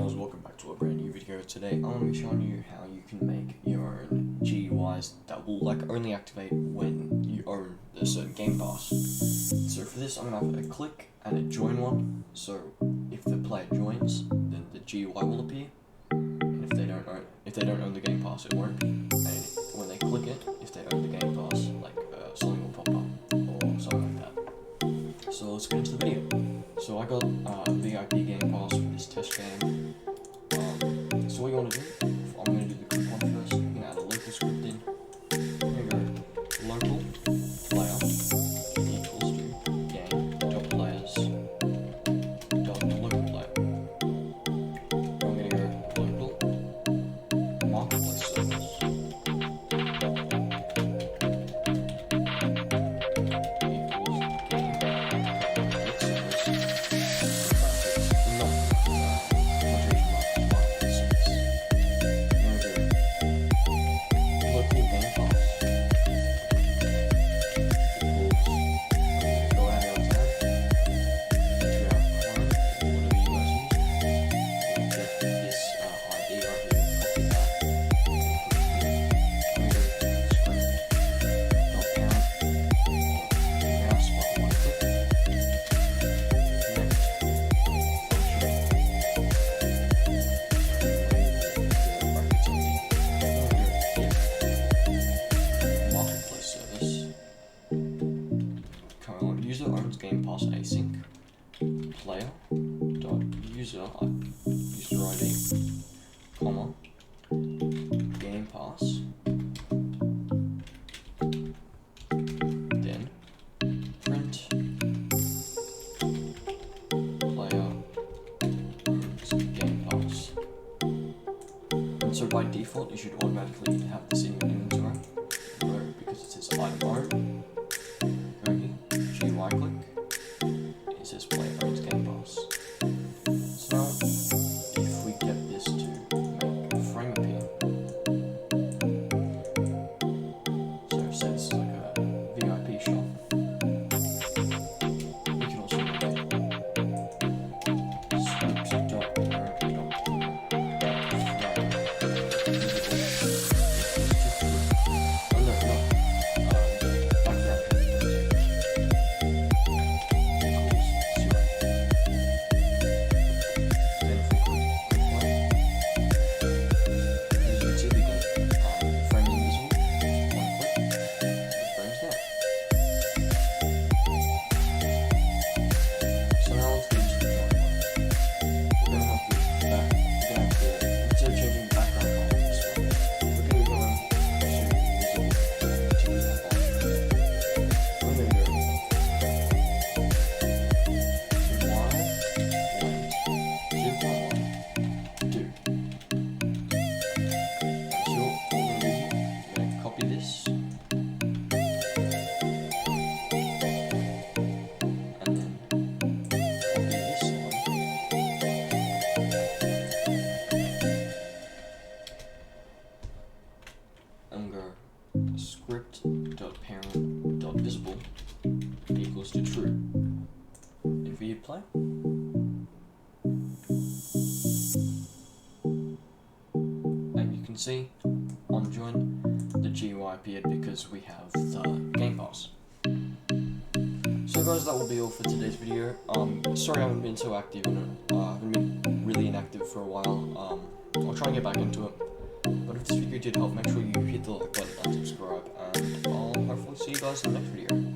guys, welcome back to a brand new video. Today I'm going to be showing you how you can make your own GUIs that will only activate when you own a certain Game Pass. So for this I'm going to have a click and a join one. So if the player joins, then the GUI will appear, and if they don't own the Game Pass, it won't. And when they click it, if they own the Game Pass, something will pop up or something like that. So let's get into the video. So I got a VIP Game Pass for this test game. So what you want to do, I'm going to do the quick one first. I'm going to add a local script in. I'm going to go local player equals to game.players dot local player. I'm going to go local marketplace servers. User owns Game Pass async player dot user ID comma Game Pass then print player owns Game Pass. And so by default you should automatically have this in your inventory because it says item own. Go here. GUI click, it says player owns Game Pass. So now, if we get this to make a frame appear, so say this is like a VIP shop, we can also make script.parent.visible equals to true. If we hit play, and you can see on join the GUI appeared because we have the Game Pass. So guys, that will be all for today's video. Sorry I haven't been so active and I haven't been really inactive for a while. I'll try and get back into it. But if this video did help, make sure you hit the like button and subscribe, and I'll hopefully see you guys in the next video.